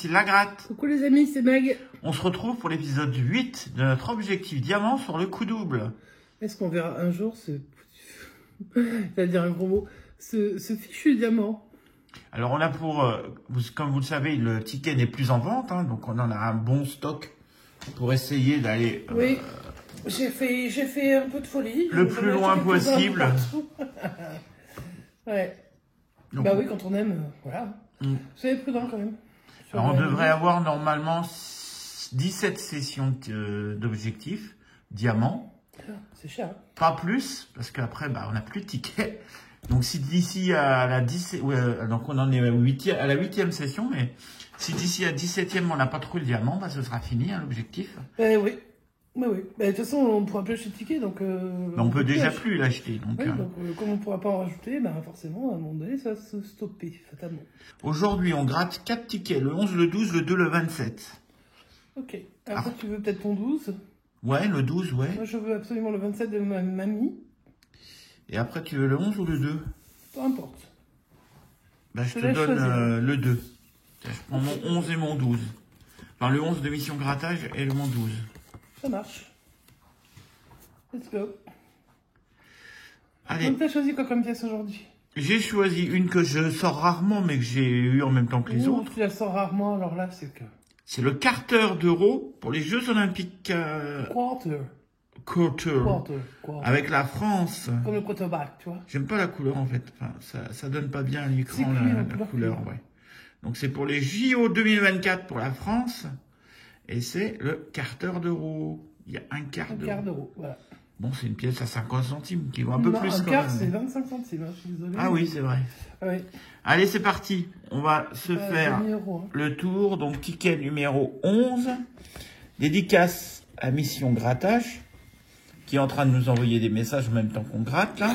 ici Lagratte. Coucou les amis, c'est Meg. On se retrouve pour l'épisode 8 de notre objectif diamant sur le coup double. Est-ce qu'on verra un jour ce... j'allais dire un gros mot, ce fichu diamant? Alors on a pour, comme vous le savez, le ticket n'est plus en vente, hein, donc on en a un bon stock pour essayer d'aller... Oui, j'ai fait un peu de folie. Le plus loin possible. Ouais. Donc, bah oui, quand on aime, voilà. Soyez prudent quand même. Alors on devrait avoir normalement 17 sessions d'objectifs diamant. C'est cher. Hein. Pas plus, parce qu'après on n'a plus de tickets. Donc si d'ici à la 10, donc on en est à la 8e session, mais si d'ici à 17e on n'a pas trouvé le diamant, ce sera fini hein, l'objectif. Oui. Oui. De toute façon, on ne pourra plus acheter de tickets, donc... on peut déjà plus l'acheter. Donc, comme on ne pourra pas en rajouter, forcément, à un moment donné, ça va se stopper, fatalement. Aujourd'hui, on gratte 4 tickets, le 11, le 12, le 2, le 27. Ok. Après, tu veux peut-être ton 12? Ouais, le 12, ouais. Moi, je veux absolument le 27 de ma mamie. Et après, tu veux le 11 ou le 2? Peu importe. Je te donne le 2. Je prends mon 11 et mon 12. Enfin, le 11 de mission grattage et mon 12. Ça marche. Let's go. Allez. Donc, t'as choisi quoi comme pièce aujourd'hui? J'ai choisi une que je sors rarement, mais que j'ai eu en même temps que les autres. Tu la sors rarement, alors là, c'est que... C'est le quarter d'euro pour les Jeux Olympiques. Quarter. Avec la France. Comme le quarterback, tu vois. J'aime pas la couleur, en fait. Enfin, ça donne pas bien à l'écran, la couleur, ouais. Donc, c'est pour les JO 2024 pour la France. Et c'est le quarter d'euro. Il y a un quart d'euro. Un quart d'euro, voilà. Bon, c'est une pièce à 50 centimes qui vaut un peu plus quand même. Un quart, c'est 25 centimes, hein, je suis désolé. Ah oui, c'est vrai. Oui. Allez, c'est parti. On va se faire le tour. Donc, ticket numéro 11. Dédicace à Mission Grattage, qui est en train de nous envoyer des messages en même temps qu'on gratte, là.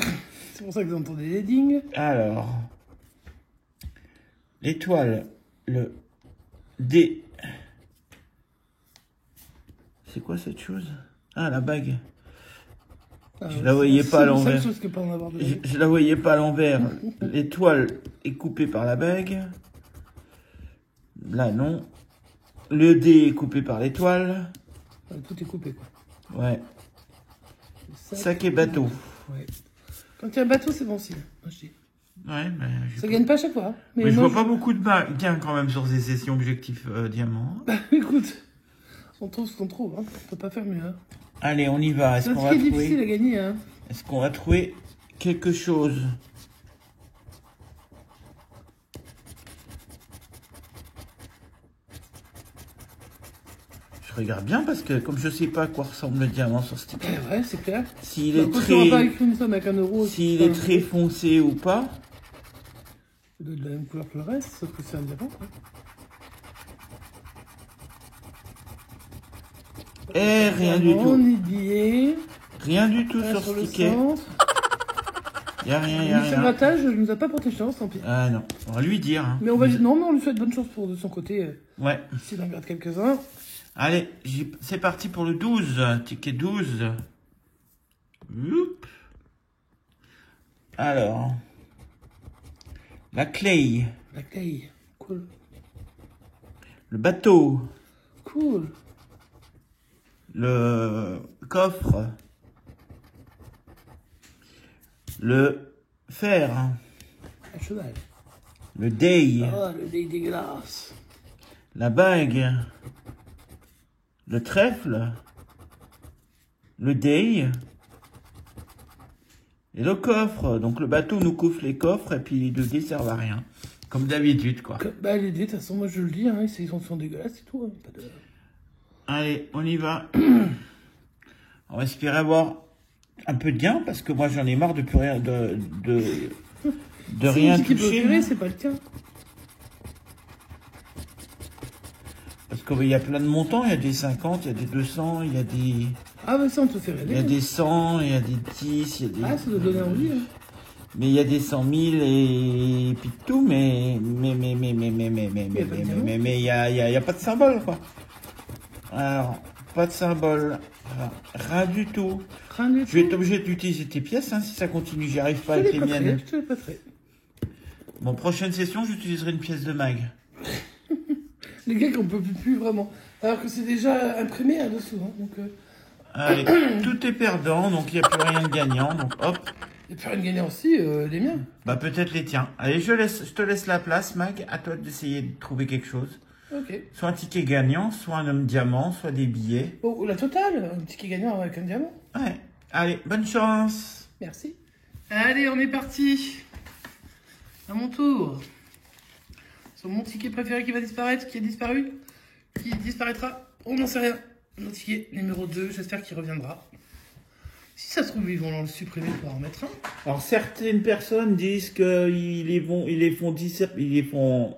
C'est pour ça que vous entendez les dings. Alors, l'étoile, le D. C'est quoi cette chose? Ah, la bague. Je la voyais pas à l'envers. Je la voyais pas à l'envers. L'étoile est coupée par la bague. Là, non. Le D est coupé par l'étoile. Tout est coupé, quoi. Ouais. Sac et bateau. Ouais. Quand il y a un bateau, c'est bon signe. Moi, je dis. Ouais, mais... Ça gagne pas à chaque fois. Hein. Mais je vois pas beaucoup de gains quand même sur ces sessions objectifs diamant. Bah, écoute. On trouve ce qu'on trouve, hein. On peut pas faire mieux. Hein. Allez, on y va. Est-ce qu'on va trouver... difficile à gagner, hein. Est-ce qu'on va trouver quelque chose? Je regarde bien parce que comme je sais pas à quoi ressemble le diamant sur ce ticket. Ouais, c'est clair. S'il est très... pas écrit une somme avec un euro. S'il est très foncé ou pas. C'est de la même couleur que le reste, sauf que c'est un diamant, quoi. Eh, rien du tout. On y est. Rien du tout sur ce ticket. Il n'y a rien, il n'y a rien. Le grattage ne nous a pas porté chance, tant pis. Ah non, on va lui dire. Hein. Mais on va dire non, mais on lui souhaite bonne chance de son côté. Ouais. S'il en garde quelques-uns. Allez, c'est parti pour le 12. Ticket 12. Oups. Alors. La clé. La clé. Cool. Le bateau. Cool. Le coffre. Le fer. Un cheval. Le dé. Ah, le dé dégueulasse. La bague. Le trèfle. Le dé. Et le coffre. Donc le bateau nous coffre les coffres et puis les deux dés servent à rien. Comme d'habitude, quoi. Bah les dés, de toute façon, moi je le dis, hein, ils sont dégueulasses, c'est tout. Hein, pas de... Allez, on y va. On va espérer avoir un peu de gain parce que moi j'en ai marre de plus rien de rien toucher. C'est pas le tien. Parce qu'il y a plein de montants, il y a des 50, il y a des 200, il y a des... Ah bah ça on te fait rêver. Il y a des 100, il y a des 10, il y a des... Ah ça doit donner envie. Hein. Mais il y a des 100 000 et puis tout, mais il y a pas de symbole, quoi. Alors, pas de symbole, rien du tout. Je vais être obligé d'utiliser tes pièces, hein, si ça continue, j'y arrive pas avec les miennes. Je te les prêterai. Bon, prochaine session, j'utiliserai une pièce de mag. Les gars qu'on peut plus vraiment. Alors que c'est déjà imprimé dessous. Hein, donc, Allez, tout est perdant, donc il n'y a plus rien de gagnant. Donc hop. Il n'y a plus rien de gagnant aussi, les miens. Bah peut-être les tiens. Allez, je te laisse la place, Mag. À toi d'essayer de trouver quelque chose. Ok. Soit un ticket gagnant, soit un homme diamant, soit des billets. Oh, la totale, un ticket gagnant avec un diamant. Ouais. Allez, bonne chance. Merci. Allez, on est parti. À mon tour. Sur mon ticket préféré qui va disparaître, qui a disparu, qui disparaîtra, on n'en sait rien. Mon ticket numéro 2, j'espère qu'il reviendra. Si ça se trouve, ils vont le supprimer pour en mettre un. Alors certaines personnes disent qu'ils les font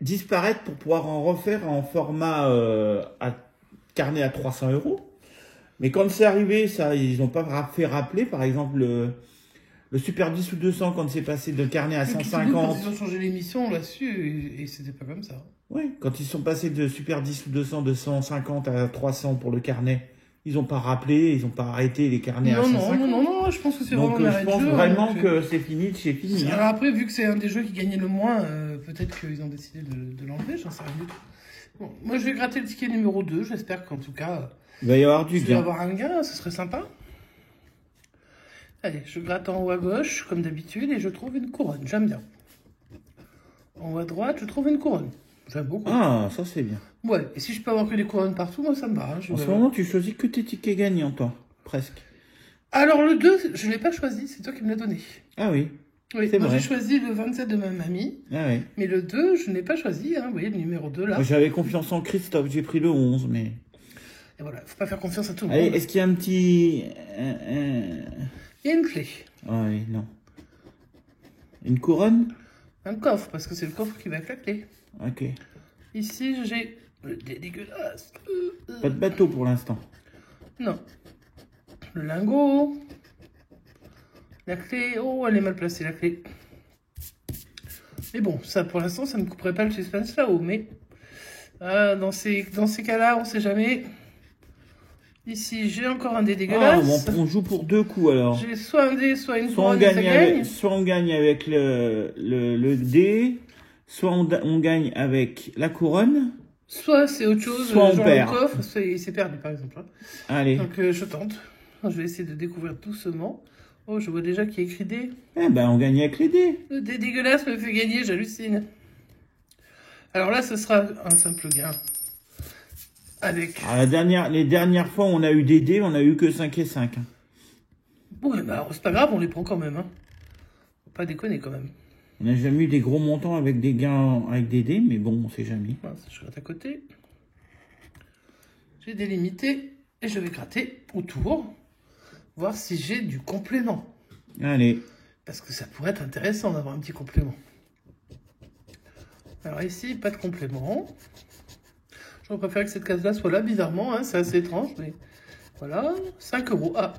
disparaître pour pouvoir en refaire en format carnet à 300 €. Mais quand c'est arrivé, ça, ils n'ont pas fait rappeler, par exemple, le Super 10 ou 200, quand c'est passé de carnet à 150. Ils ont changé l'émission, on l'a su, et c'était pas comme ça. Ouais, quand ils sont passés de Super 10 ou 200, de 150 à 300 pour le carnet, ils n'ont pas rappelé, ils n'ont pas arrêté les carnets à 150. Non, je pense que c'est vraiment un arrêt de jeu. Donc je pense vraiment que c'est fini de chez fini. Alors après, vu que c'est un des jeux qui gagnait le moins, peut-être qu'ils ont décidé de l'enlever, j'en sais rien du tout. Bon, moi je vais gratter le ticket numéro 2, j'espère qu'en tout cas... il va y avoir du gain. Il va y avoir un gain, ce serait sympa. Allez, je gratte en haut à gauche, comme d'habitude, et je trouve une couronne, j'aime bien. En haut à droite, je trouve une couronne. J'aime beaucoup. Ah, ça c'est bien. Ouais, et si je peux avoir que des couronnes partout, moi ça me va. Hein, en ce moment, tu choisis que tes tickets gagnants, toi. Presque. Alors le 2, je ne l'ai pas choisi, c'est toi qui me l'as donné. Ah oui. Oui, moi j'ai choisi le 27 de ma mamie. Ah oui. Mais le 2, je ne l'ai pas choisi, hein, vous voyez le numéro 2 là. J'avais confiance en Christophe, j'ai pris le 11, mais... Et voilà, faut pas faire confiance à tout le monde. Allez, est-ce qu'il y a un petit... Il y a une clé. Ah oui, non. Une couronne? Un coffre, parce que c'est le coffre qui va avec la clé. Ok. Ici, j'ai le dé dégueulasse. Pas de bateau pour l'instant. Non. Le lingot. La clé. Oh, elle est mal placée, la clé. Mais bon, ça, pour l'instant, ça ne couperait pas le suspense là-haut. Mais dans ces cas-là, on sait jamais. Ici, j'ai encore un dé dégueulasse. Ah, bon, on joue pour 2 coups, alors. J'ai soit un dé, soit une couronne, ça gagne. Soit on gagne avec le dé, soit on gagne avec la couronne. Soit c'est autre chose, soit on perd. Le coffre, c'est perdu, par exemple. Hein. Allez. Donc, je tente. Je vais essayer de découvrir doucement. Oh, je vois déjà qu'il y a écrit dé. Eh ben, on gagne avec les dés. Le dé dégueulasse me fait gagner, j'hallucine. Alors là, ce sera un simple gain. Avec... Alors, les dernières fois, on a eu des dés, on a eu que 5 et 5. Bon, bah, c'est pas grave, on les prend quand même. Hein. Faut pas déconner quand même. On n'a jamais eu des gros montants avec des gains avec des dés, mais bon, on sait jamais. Voilà, je gratte à côté. J'ai délimité et je vais gratter autour. Voir si j'ai du complément. Allez. Parce que ça pourrait être intéressant d'avoir un petit complément. Alors ici, pas de complément. J'aurais préféré que cette case-là soit là, bizarrement. Hein, c'est assez étrange, mais voilà. 5 €. Ah.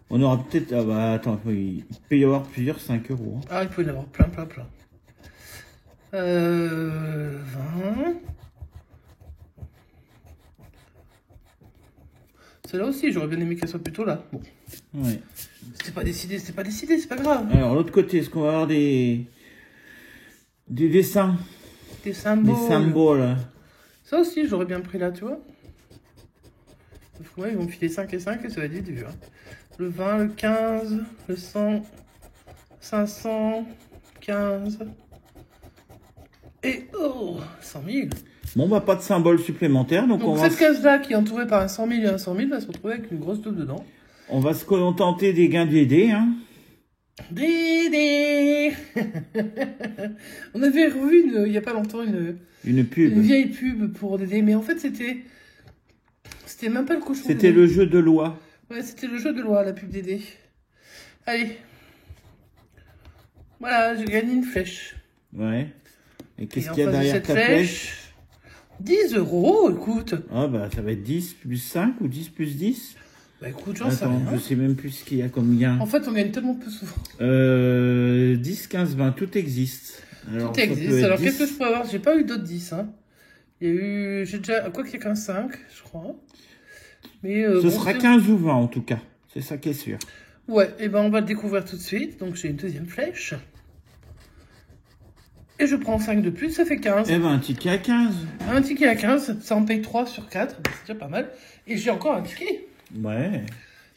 On aura peut-être... Ah bah attends, il peut y avoir plusieurs 5 €. Hein. Ah, il peut y en avoir plein. 20. Celle-là aussi, j'aurais bien aimé qu'elle soit plutôt là. Bon. Ouais. C'était pas décidé, c'est pas grave. Alors, l'autre côté, est-ce qu'on va avoir des dessins? Des symboles. Des symboles. Ça aussi, j'aurais bien pris là, tu vois. Sauf que moi, ils vont me filer 5 et 5 et ça va être dur. Hein. Le 20, le 15, le 100, 500, 15. Et oh, 100 000. Bon, bah, pas de symbole supplémentaire. Donc on cette case-là, qui est entourée par un 100 000 et un 100 000, va se retrouver avec une grosse double dedans. On va se contenter des gains des dés, hein. Dédé. On avait revu il n'y a pas longtemps une pub. Une vieille pub pour Dédé, mais en fait c'était même pas le cochon. C'était le jeu de loi. Ouais, c'était le jeu de loi, la pub Dédé. Allez. Voilà, j'ai gagné une flèche. Ouais. Et qu'est-ce qu'il y a derrière ta flèche? 10 €, écoute. Ah bah ça va être 10 plus 5 ou 10 plus 10. Bah écoute, j'en sais rien. Je sais même plus ce qu'il y a comme gain. En fait, on gagne tellement peu souvent. 10, 15, 20, tout existe. Alors, tout existe. Alors, qu'est-ce que je peux avoir? J'ai pas eu d'autres 10. Hein. Il y a eu... J'ai déjà... Quoi qu'il y a qu'un 5, je crois. Mais, ce sera 15 ou 20, en tout cas. C'est ça qui est sûr. Ouais, et ben on va le découvrir tout de suite. Donc, j'ai une deuxième flèche. Et je prends 5 de plus, ça fait 15. Eh ben, un ticket à 15. Un ticket à 15, ça en paye 3 sur 4, c'est déjà pas mal. Et j'ai encore un ticket. Ouais.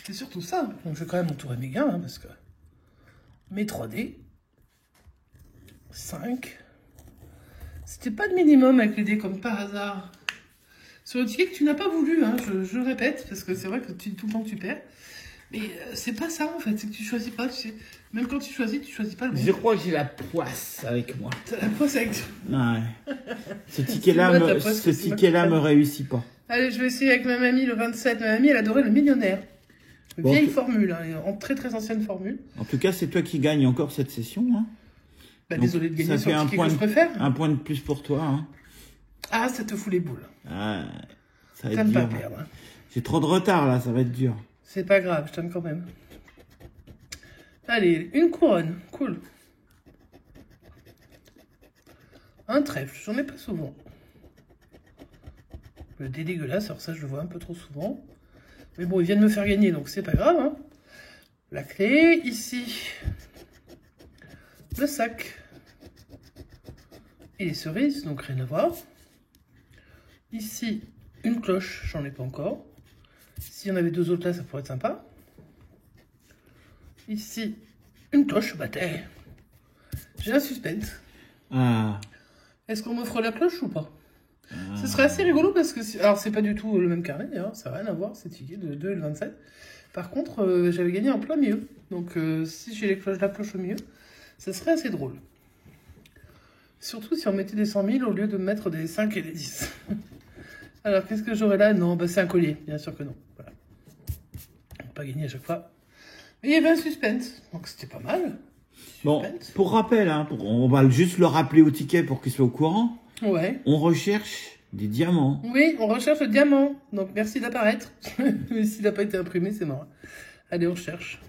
C'est surtout ça. Donc je vais quand même entourer mes gains, hein, parce que mes 3D, 5. C'était pas de minimum avec les dés comme par hasard. Sur le ticket que tu n'as pas voulu, hein, je le répète, parce que c'est vrai que tout le temps tu perds. Mais c'est pas ça en fait, c'est que tu choisis pas, tu sais. Même quand tu choisis pas le bon. Je crois que j'ai la poisse avec moi. T'as la poisse avec toi. Ouais. Ce ticket-là me réussit pas. Allez, je vais essayer avec ma mamie le 27. Ma mamie, elle adorait le millionnaire. Vieille formule, hein, en très très ancienne formule. En tout cas, c'est toi qui gagnes encore cette session. Hein. Bah, désolé de gagner sur le ticket que je préfère. Un point de plus pour toi. Hein. Ah, ça te fout les boules. Ah, ça va être T'aimes dur. pas perdre. Hein. J'ai trop de retard là, ça va être dur. C'est pas grave, je t'aime quand même. Allez, une couronne, cool. Un trèfle, j'en ai pas souvent. Le dé dégueulasse, alors ça je le vois un peu trop souvent. Mais bon, ils viennent me faire gagner, donc c'est pas grave. Hein. La clé, ici. Le sac. Et les cerises, donc rien à voir. Ici, une cloche, j'en ai pas encore. S'il y en avait 2 autres là, ça pourrait être sympa. Ici, une cloche, bah t'es. J'ai un suspense. Ah. Est-ce qu'on m'offre la cloche ou pas? Ce serait assez rigolo parce que... Alors, c'est pas du tout le même carnet, d'ailleurs. Ça n'a rien à voir, c'est ticket de 2 et le 27. Par contre, j'avais gagné en plein milieu. Donc, si j'ai la cloche au milieu, ça serait assez drôle. Surtout si on mettait des 100 000 au lieu de mettre des 5 et des 10. Alors, qu'est-ce que j'aurais là? Non, bah c'est un collier. Bien sûr que non. Voilà. On va pas gagner à chaque fois. Mais il y avait un suspense. Donc, c'était pas mal. Bon, pour rappel, hein, on va juste le rappeler au ticket pour qu'il soit au courant. Ouais. On recherche des diamants. Oui, on recherche le diamant. Donc, merci d'apparaître. Mais s'il n'a pas été imprimé, c'est mort. Allez, on cherche.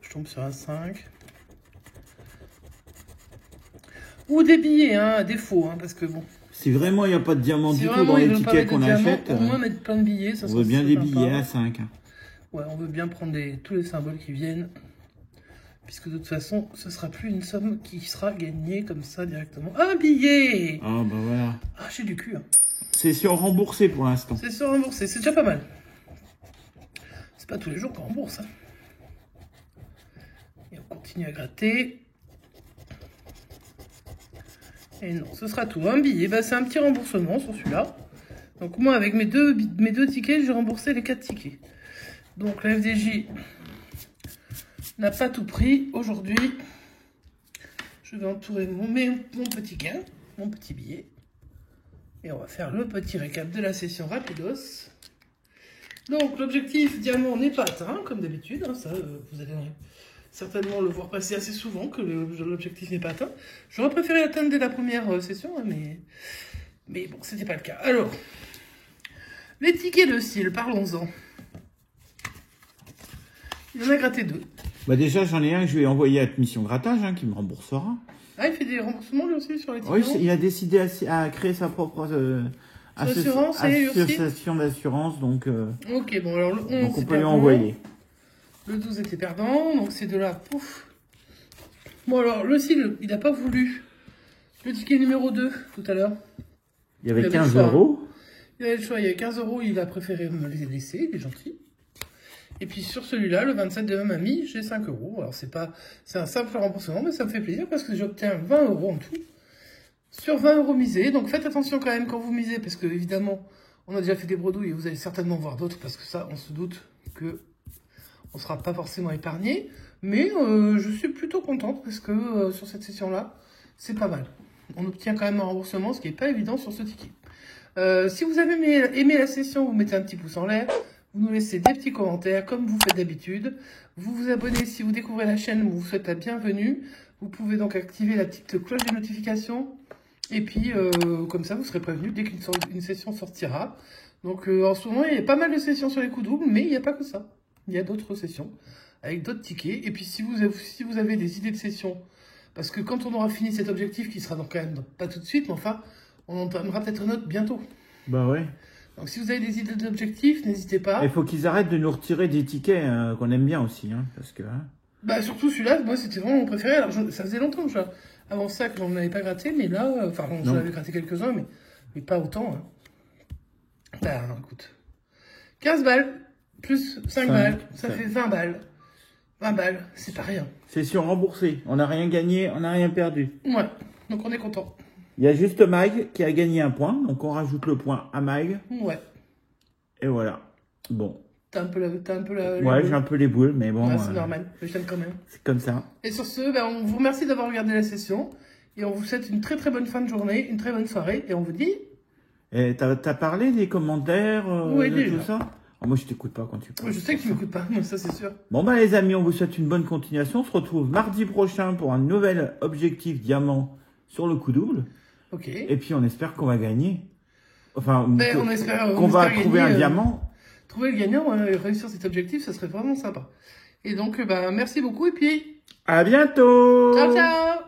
Je tombe sur un 5. Ou des billets, hein, à défaut, hein, parce que bon... Si vraiment il n'y a pas de diamant du tout dans les tickets qu'on achète, au moins mettre plein de billets, ça on veut bien des billets à 5. Hein. Ouais, on veut bien prendre tous les symboles qui viennent, puisque de toute façon, ce sera plus une somme qui sera gagnée comme ça directement. Un billet! Ah bah voilà. Ah, j'ai du cul. Hein. C'est sur remboursé pour l'instant. C'est sur remboursé, c'est déjà pas mal. C'est pas tous les jours qu'on rembourse. Hein. Et on continue à gratter. Et non, ce sera tout. Un billet, bah, c'est un petit remboursement sur celui-là. Donc moi, avec mes deux tickets, j'ai remboursé les 4 tickets. Donc la FDJ n'a pas tout pris. Aujourd'hui, je vais entourer mon petit gain, mon petit billet. Et on va faire le petit récap de la session rapidos. Donc l'objectif diamant n'est pas atteint, comme d'habitude. Hein, ça, vous allez certainement le voir passer assez souvent, que l'objectif n'est pas atteint. J'aurais préféré atteindre dès la première session, hein, mais bon, c'était pas le cas. Alors, les tickets de style, parlons-en. Il en a gratté 2. Bah déjà, j'en ai un que je vais envoyer à Mission Grattage, hein, qui me remboursera. Ah, il fait des remboursements lui aussi sur les tickets? Oui, il a décidé à créer sa propre association d'assurance, donc, ok, bon, alors le 11, donc on peut lui envoyer. Le 12 était perdant, donc ces deux-là, pouf. Bon, alors, le CIL, il n'a pas voulu. Le ticket numéro 2, tout à l'heure. Il y avait 15 €. Il avait le choix, il y avait 15 €, il a préféré me les laisser, il est gentil. Et puis sur celui-là, le 27 de ma mamie, j'ai 5 €. Alors, c'est un simple remboursement, mais ça me fait plaisir parce que j'obtiens 20 € en tout. Sur 20 € misés. Donc, faites attention quand même quand vous misez, parce que, évidemment, on a déjà fait des bredouilles et vous allez certainement voir d'autres, parce que ça, on se doute que on ne sera pas forcément épargné, mais je suis plutôt contente parce que sur cette session-là, c'est pas mal. On obtient quand même un remboursement, ce qui n'est pas évident sur ce ticket. Si vous avez aimé la session, vous mettez un petit pouce en l'air, vous nous laissez des petits commentaires comme vous faites d'habitude. Vous vous abonnez si vous découvrez la chaîne, on vous souhaite la bienvenue. Vous pouvez donc activer la petite cloche de notification. Et puis, comme ça, vous serez prévenu dès qu'une session sortira. Donc, en ce moment, il y a pas mal de sessions sur les coups doubles, mais il n'y a pas que ça. Il y a d'autres sessions avec d'autres tickets. Et puis, si vous avez des idées de sessions, parce que quand on aura fini cet objectif, qui sera donc quand même pas tout de suite, mais enfin, on entamera peut-être un autre bientôt. Bah ouais. Donc, si vous avez des idées d'objectifs, n'hésitez pas. Il faut qu'ils arrêtent de nous retirer des tickets qu'on aime bien aussi, hein, parce que... Hein. Bah, surtout celui-là, moi, c'était vraiment mon préféré. Alors, ça faisait longtemps que Avant ça, que j'en avais pas gratté, mais là, enfin, j'en avais gratté quelques-uns, mais pas autant. Hein. Là, écoute. 15 balles, plus 5 balles, ça fait 20 balles. 20 balles, c'est pas rien. C'est sur remboursé. On n'a rien gagné, on n'a rien perdu. Ouais, donc on est content. Il y a juste Mag qui a gagné un point, donc on rajoute le point à Mag. Ouais. Et voilà. Bon. T'as un peu la ouais, j'ai un peu les boules, mais bon. Ouais, c'est normal, mais je t'aime quand même. C'est comme ça. Et sur ce, ben, on vous remercie d'avoir regardé la session. Et on vous souhaite une très très bonne fin de journée, une très bonne soirée. Et on vous dit... Et t'as parlé des commentaires, oui, de déjà. tout ça? Oh, moi, je t'écoute pas quand tu parles. Je sais que tu m'écoutes pas, mais ça c'est sûr. Bon, bah les amis, on vous souhaite une bonne continuation. On se retrouve mardi prochain pour un nouvel objectif diamant sur le coup double. Ok. Et puis, on espère qu'on va gagner. Enfin, ben, on espère qu'on va gagner, trouver un diamant. Trouver le gagnant et réussir cet objectif, ça serait vraiment sympa. Et donc, ben, merci beaucoup et puis... À bientôt! Ciao, ciao!